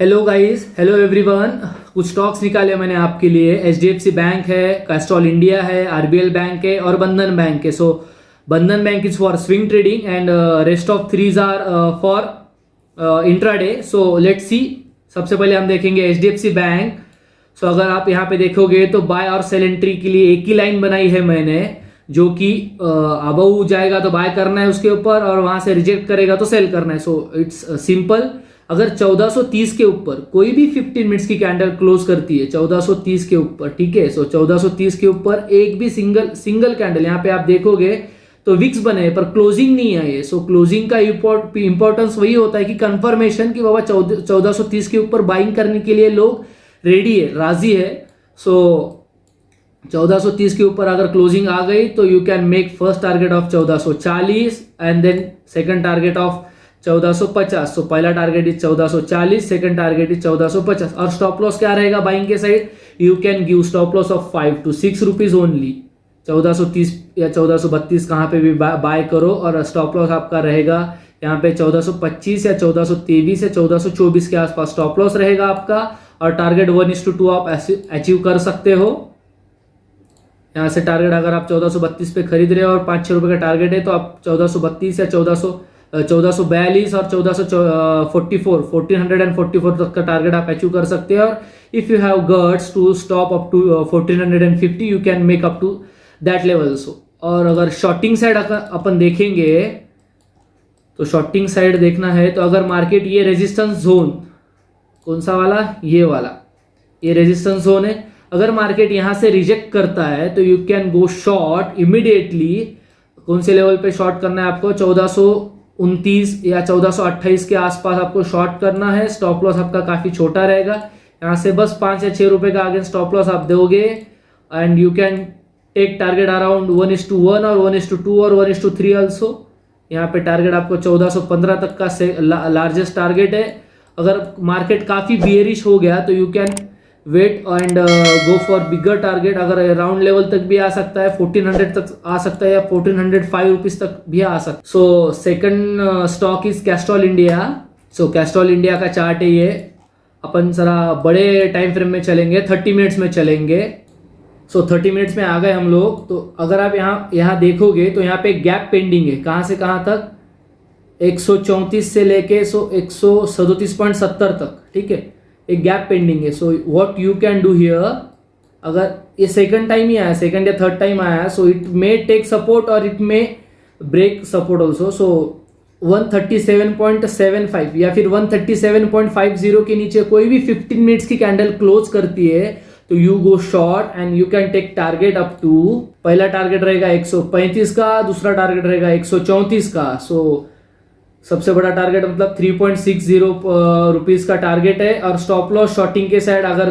Hello guys, hello everyone. कुछ stocks निकाले मैंने आपके लिए। एचडीएफसी बैंक है, कैस्ट्रॉल इंडिया है, आरबीएल बैंक है और बंधन बैंक है। So Bandhan bank is for swing trading and rest of threes are for intraday. So let's see. सबसे पहले हम देखेंगे एचडीएफसी बैंक। सो अगर आप यहाँ पे देखोगे तो बाय और सेल एंट्री के लिए एक ही लाइन बनाई है मैंने, जो कि अबव जाएगा तो बाय करना है उसके ऊपर और वहां से रिजेक्ट करेगा तो सेल करना है। So it's simple. अगर 1430 के ऊपर कोई भी 15 मिनट्स की कैंडल क्लोज करती है 1430 के ऊपर, ठीक है। सो 1430 के ऊपर एक भी सिंगल कैंडल यहाँ पे आप देखोगे तो विक्स बने पर क्लोजिंग नहीं है ये। सो क्लोजिंग का इंपॉर्टेंस वही होता है कि कंफर्मेशन कि बाबा 1430 के ऊपर बाइंग करने के लिए लोग रेडी है, राजी है। सो 1430 के ऊपर अगर क्लोजिंग आ गई तो you can make first target of 1440 and then second target of 1450। So पहला target is 1440, second target is 1450। और स्टॉप लॉस क्या रहेगा बाइंग के side? You can give stop loss of 5 to 6 rupees only. 1430 या 1432 कहाँ पे भी बाय करो और स्टॉप लॉस आपका रहेगा यहाँ पे 1425 या 1423 या 1424 के आसपास स्टॉप लॉस रहेगा आपका। और टारगेट 1:2 आप अचीव कर सकते हो। यहाँ से टारगेट अगर आप 1432 पे खरीद रहे हो और 5-6 रुपए का टारगेट है तो आप 1432 या 1442 और 1444 तक का टारगेट आप अचीव कर सकते हैं। और if you have guts to stop up to 1450 you can make up to that level. So और अगर शॉर्टिंग साइड अपन देखेंगे तो शॉर्टिंग साइड देखना है तो अगर मार्केट ये रेजिस्टेंस जोन, कौन सा वाला? ये वाला, ये रेजिस्टेंस जोन है। अगर मार्केट यहां से रिजेक्ट करता है तो you can go short immediately. कौन से लेवल पे शॉर्ट करना है आपको? 1429 या 1428 के आसपास आपको शॉर्ट करना है। स्टॉप लॉस आपका काफी छोटा रहेगा। यहाँ से बस 5 या 6 रुपए का अगेंस्ट स्टॉप लॉस आप दोगे and you can take target around 1:1 और 1:2 और 1:3 ऑल्सो। यहाँ पे टारगेट आपको 1415 तक का लार्जेस्ट टारगेट है। अगर मार्केट काफी बियरिश हो गया तो you can wait and go for bigger target. अगर राउंड लेवल तक भी आ सकता है, 1400 तक आ सकता है या 1405 रुपीज तक भी आ सकता है। So second stock is Castrol India. So Castrol India का चार्ट है ये। अपन जरा बड़े टाइम फ्रेम में चलेंगे, 30 मिनट्स में चलेंगे। सो 30 मिनट्स में आ गए हम लोग। तो अगर आप यहाँ देखोगे तो यहाँ पे गैप पेंडिंग है। कहाँ से कहाँ तक? 134 से लेके 137.70 तक, ठीक है। एक गैप पेंडिंग है। So what you can do here, अगर ये सेकंड टाइम ही आया, सेकंड या थर्ड टाइम आया, so it may take support और it may break support also. So 137.75 या फिर 137.50 के नीचे कोई भी 15 मिनट्स की कैंडल क्लोज करती है तो you go short and you can take target up to, पहला टारगेट रहेगा 135 का, दूसरा टारगेट रहेगा 134 का। सो सबसे बड़ा टारगेट मतलब 3.60 रुपीज का टारगेट है। और स्टॉप लॉस शॉर्टिंग के साइड अगर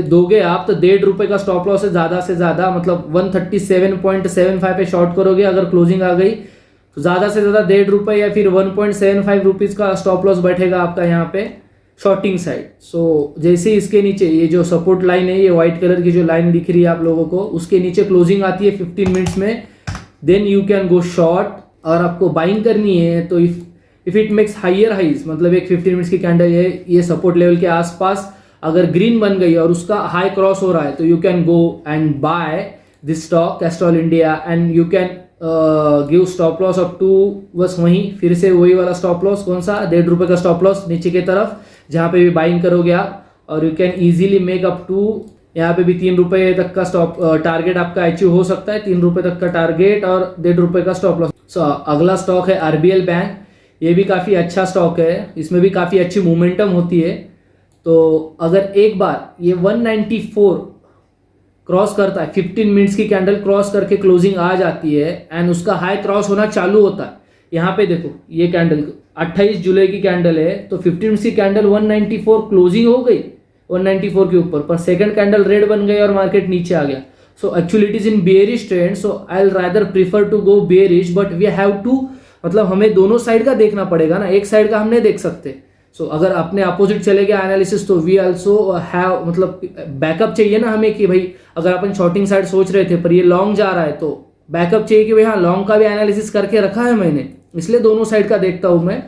दोगे आप तो 1.5 रुपए का स्टॉप लॉस है ज्यादा से ज्यादा, मतलब 137.75 पे शॉर्ट करोगे। अगर क्लोजिंग आ गई तो ज्यादा से ज्यादा 1.5 रुपए या फिर 1.75 रुपीज का स्टॉप लॉस बैठेगा आपका यहाँ पे शॉर्टिंग साइड। सो जैसे इसके नीचे ये जो सपोर्ट लाइन है, ये व्हाइट कलर की जो लाइन दिख रही है आप लोगों को, उसके नीचे क्लोजिंग आती है 15 मिनट्स में, then you can go short. और आपको बाइंग करनी है तो if it makes higher highs, मतलब एक 15 मिनट्स की कैंडल है, ये सपोर्ट लेवल के आसपास अगर ग्रीन बन गई और उसका हाई क्रॉस हो रहा है तो you can go and buy this stock Castrol India and you can give stop loss up to, बस वहीं फिर से वही वाला स्टॉप लॉस, कौन सा? 1.5 रुपए का स्टॉप लॉस नीचे की तरफ, जहां पे भी बाइंग करोगे आप। और you can easily make up to, यहाँ पे भी 3 रुपए तक का स्टॉप टारगेट आपका अचीव हो सकता है। 3 रुपए तक का टारगेट और 1.5 रुपए का स्टॉप लॉस। सो अगला स्टॉक है आरबीएल बैंक। ये भी काफी अच्छा स्टॉक है, इसमें भी काफी अच्छी मोमेंटम होती है। तो अगर एक बार ये 194 क्रॉस करता है, 15 मिनट्स की कैंडल क्रॉस करके क्लोजिंग आ जाती है एंड उसका हाई क्रॉस होना चालू होता है। यहाँ पे देखो ये कैंडल 28 जुलाई की कैंडल है तो 15 मिनट्स की कैंडल 194 क्लोजिंग हो गई 194 के ऊपर, पर सेकंड कैंडल रेड बन गई और मार्केट नीचे आ गया। So actually it is in bearish trend. So I will rather prefer to go bearish, but we have to, मतलब हमें दोनों साइड का देखना पड़ेगा ना, एक साइड का हम नहीं देख सकते। सो अगर अपने अपोजिट चले गए एनालिसिस तो वी आल्सो हैव, मतलब बैकअप चाहिए ना हमें कि भाई अगर अपन शॉर्टिंग साइड सोच रहे थे पर ये लॉन्ग जा रहा है तो बैकअप चाहिए कि भाई हाँ लॉन्ग का भी एनालिसिस करके रखा है मैंने, इसलिए दोनों साइड का देखता हूं मैं।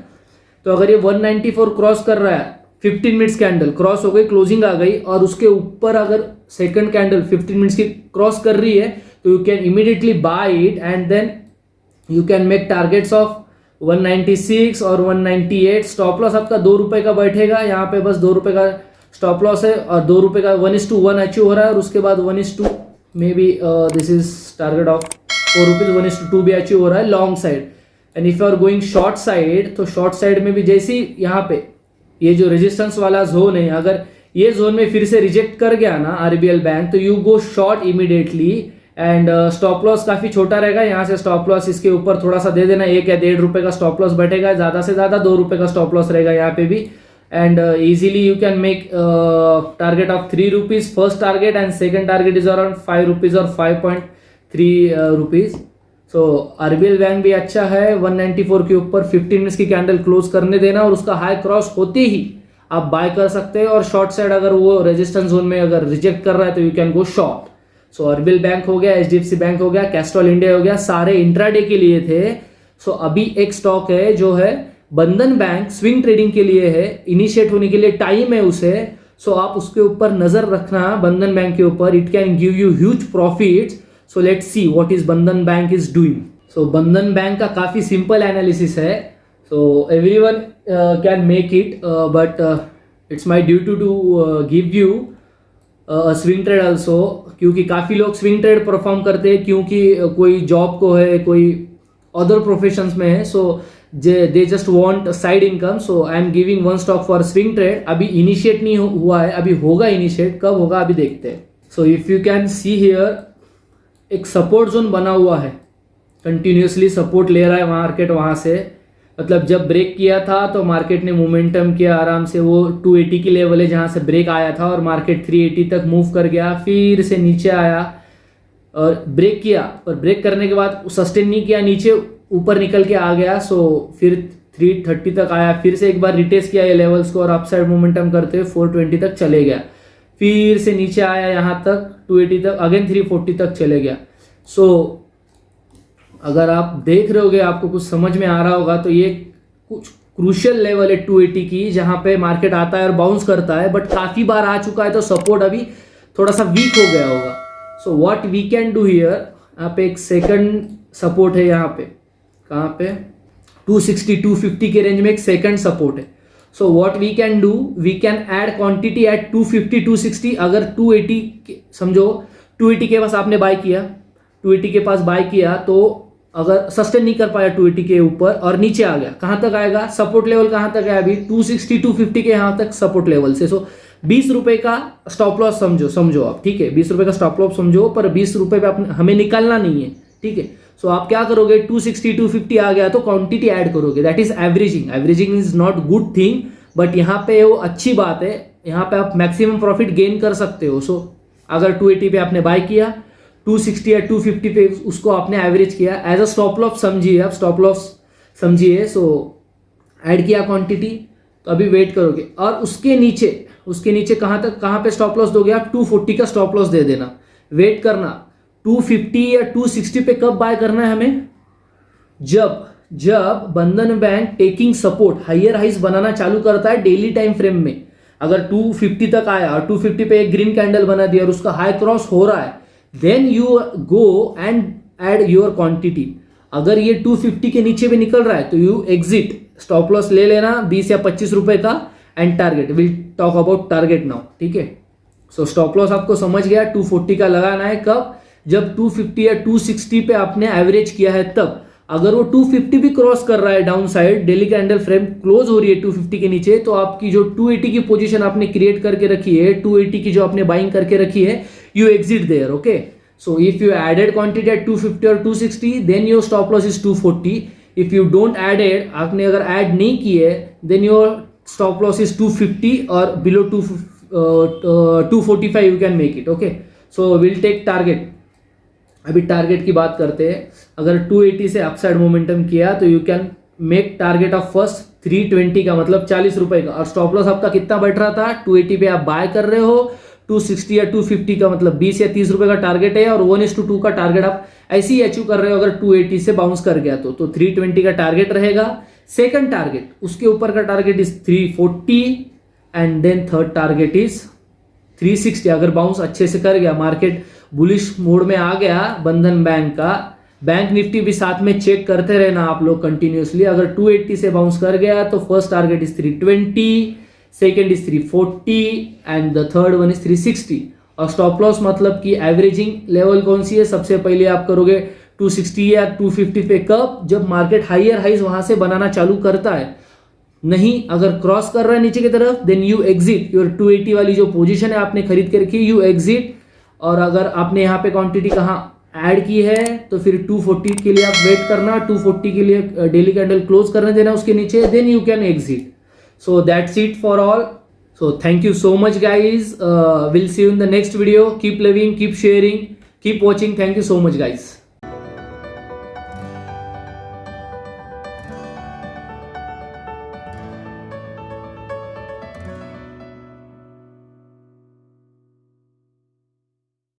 तो अगर ये 194 क्रॉस कर रहा है 15 मिनट्स कैंडल क्रॉस हो गई, क्लोजिंग आ गई, और उसके ऊपर अगर सेकंड कैंडल 15 मिनट्स की क्रॉस कर रही है तो you can immediately buy it and then you can make targets of 196 और 198। स्टॉप लॉस आपका 2 रुपए का बैठेगा, यहाँ पे बस 2 रुपए का स्टॉप लॉस है और 2 रुपए का 1:1 अचीव हो रहा है, और उसके बाद 1:2 may be this is target of 4 rupees, 1:2 भी अचीव हो रहा है long side. And if you are going short side, तो शॉर्ट साइड में भी जैसे ही यहाँ पे ये जो रेजिस्टेंस वाला जोन है, अगर ये जोन में फिर से रिजेक्ट कर गया ना आरबीएल बैंक, तो you go short immediately and stop loss काफी छोटा रहेगा। यहाँ से स्टॉप लॉस इसके ऊपर थोड़ा सा दे देना, 1 या 1.5 रुपए का स्टॉप लॉस बैठेगा, ज्यादा से ज्यादा 2 रुपए का स्टॉप लॉस रहेगा यहाँ पे भी। And easily you can make target of 3 rupees first target, and second target is around 5 rupees और 5.3 रुपीज। सो आरबीएल बैंक भी अच्छा है, 194 के ऊपर 15 मिनट्स की कैंडल क्लोज करने देना, और उसका हाई क्रॉस होते ही आप बाय कर सकते हैं। और शॉर्ट साइड अगर वो रेजिस्टेंस जोन में अगर रिजेक्ट कर रहा है तो you can go short. So RBL bank हो गया, एचडीएफसी बैंक हो गया, कैस्ट्रॉल इंडिया हो गया, सारे इंट्राडे के लिए थे। सो अभी एक स्टॉक है जो है बंधन बैंक, स्विंग ट्रेडिंग के लिए है, इनिशिएट होने के लिए टाइम है उसे। सो आप उसके ऊपर नजर रखना, बंधन बैंक के ऊपर, it can give you huge profits. So let's see what is Bandhan bank is doing. So Bandhan bank का काफी सिंपल एनालिसिस है, so everyone can make it, but it's my duty to give you swing trade also, क्योंकि काफी लोग swing trade perform करते हैं, क्योंकि कोई जॉब को है, कोई अदर प्रोफेशंस में है, so they just want side income. So I am giving one stock for swing trade. अभी इनिशिएट नहीं हुआ है, अभी होगा इनिशिएट, कब होगा अभी देखते हैं। So if you can see here, एक सपोर्ट जोन बना हुआ है, कंटिन्यूसली सपोर्ट ले रहा है मार्केट वहां से, मतलब जब ब्रेक किया था तो मार्केट ने मोमेंटम किया आराम से, वो 280 की लेवल है जहां से ब्रेक आया था, और मार्केट 380 तक मूव कर गया, फिर से नीचे आया और ब्रेक किया, पर ब्रेक करने के बाद सस्टेन नहीं किया, नीचे ऊपर निकल के आ गया। सो फिर 330 तक आया, फिर से एक बार रिटेस्ट किया ये लेवल्स को, और अपसाइड मोमेंटम करते हुए 420 तक चले गया, फिर से नीचे आया यहाँ तक 280 तक, अगेन 340 तक चले गया। सो अगर आप देख रहे होगे, आपको कुछ समझ में आ रहा होगा, तो ये कुछ क्रूशियल लेवल है 280 की, जहां पे मार्केट आता है और बाउंस करता है, बट काफी बार आ चुका है, तो सपोर्ट अभी थोड़ा सा वीक हो गया होगा। So what we can do here, यहाँ पे एक सेकंड सपोर्ट है, यहाँ पे कहाँ पे 260 250 के रेंज में एक सेकंड सपोर्ट है। So what we can do, we can add quantity at 250 260। अगर 280 समझो 280 के पास आपने बाय किया, 280 के पास बाय किया, तो अगर सस्टेन नहीं कर पाया 280 के ऊपर और नीचे आ गया, कहां तक आएगा, सपोर्ट लेवल कहां तक है अभी 260 250 के यहां तक सपोर्ट लेवल से। सो 20 रुपए का स्टॉप लॉस समझो आप, ठीक है, 20 रुपए का स्टॉप लॉस समझो, पर 20 रुपए पे हमें निकालना नहीं है, ठीक है। सो आप क्या करोगे, 260 250 आ गया तो क्वांटिटी ऐड करोगे, that is averaging. Averaging is not good thing, but यहाँ पे वो अच्छी बात है, यहाँ पे आप मैक्सिमम प्रॉफिट गेन कर सकते हो। सो अगर 280 पे आपने बाय किया, 260 या 250 पे उसको आपने एवरेज किया, एज अ स्टॉप लॉस समझिए, आप स्टॉप लॉस समझिए। सो ऐड किया क्वांटिटी, तो अभी वेट करोगे, और उसके नीचे कहां पे स्टॉप लॉस दोगे आप, 240 का स्टॉप लॉस दे देना, वेट करना। 250 या 260 पे कब बाय करना है हमें, जब बंधन बैंक टेकिंग सपोर्ट हायर हाइस बनाना चालू करता है डेली टाइम फ्रेम में। अगर 250 तक आया और 250 पे एक ग्रीन कैंडल बना दिया और उसका हाई क्रॉस हो रहा है, then you go and add your quantity. अगर ये 250 के नीचे भी निकल रहा है तो यू एग्जिट, स्टॉप लॉस ले लेना 20 या 25 रुपए का, and target, will talk about target now, ठीक है। सो स्टॉप लॉस आपको समझ गया, 240 का लगाना है कब, जब 250 या 260 पे आपने एवरेज किया है तब। अगर वो 250 भी क्रॉस कर रहा है down side, daily candle frame close हो रही है 250 के नीचे, तो आपकी जो 280 की पोजीशन आपने क्रिएट करके रखी है, 280 की जो आपने बाइंग करके रखी है, you exit there, okay? So if you added quantity at 250 or 260, then your stop loss is 240. If you don't add it, आपने अगर add नहीं किए, then your stop loss is 250 or below 245 you can make it, okay? So we'll take target. अभी target की बात करते हैं। अगर 280 से अपसाइड मोमेंटम किया तो you can make target of first 320 का, मतलब 40 रुपए का, और स्टॉप लॉस आपका कितना बैठ रहा था, 280 पे आप बाय कर रहे हो, 260 या 250 का मतलब 20 या 30 रुपए का टारगेट है, और 1:2 का टारगेट आप ऐसे ही अचीव कर रहे हो। अगर 280 से बाउंस कर गया तो 320 का टारगेट रहेगा। सेकंड टारगेट, उसके ऊपर का target is 340, and then third target is 360. अगर बाउंस अच्छे से कर गया, मार्केट बुलिश मोड में आ गया बंधन बैंक का, बैंक निफ्टी भी साथ में चेक करते रहना आप लोग कंटिन्यूसली. अगर 280 से बाउंस कर गया तो first target is 320, second is 340 and the third one is 360. और स्टॉप लॉस मतलब कि एवरेजिंग लेवल कौन सी है, सबसे पहले आप करोगे 260 या 250 पे. कब? जब मार्केट हाइयर हाइज वहां से बनाना चालू करता है. नहीं, अगर क्रॉस कर रहा है नीचे की तरफ, देन यू एग्जिट. योर 280 वाली जो पोजीशन है आपने खरीद के रखी, यू एग्जिट. और अगर आपने यहाँ पे क्वांटिटी कहाँ ऐड की है तो फिर 240 के लिए आप वेट करना, 240 के लिए डेली कैंडल क्लोज करने देना उसके नीचे, then you can exit. So that's it for all. So thank you so much guys. We'll see you in the next video. Keep loving, keep sharing, keep watching. Thank you so much guys.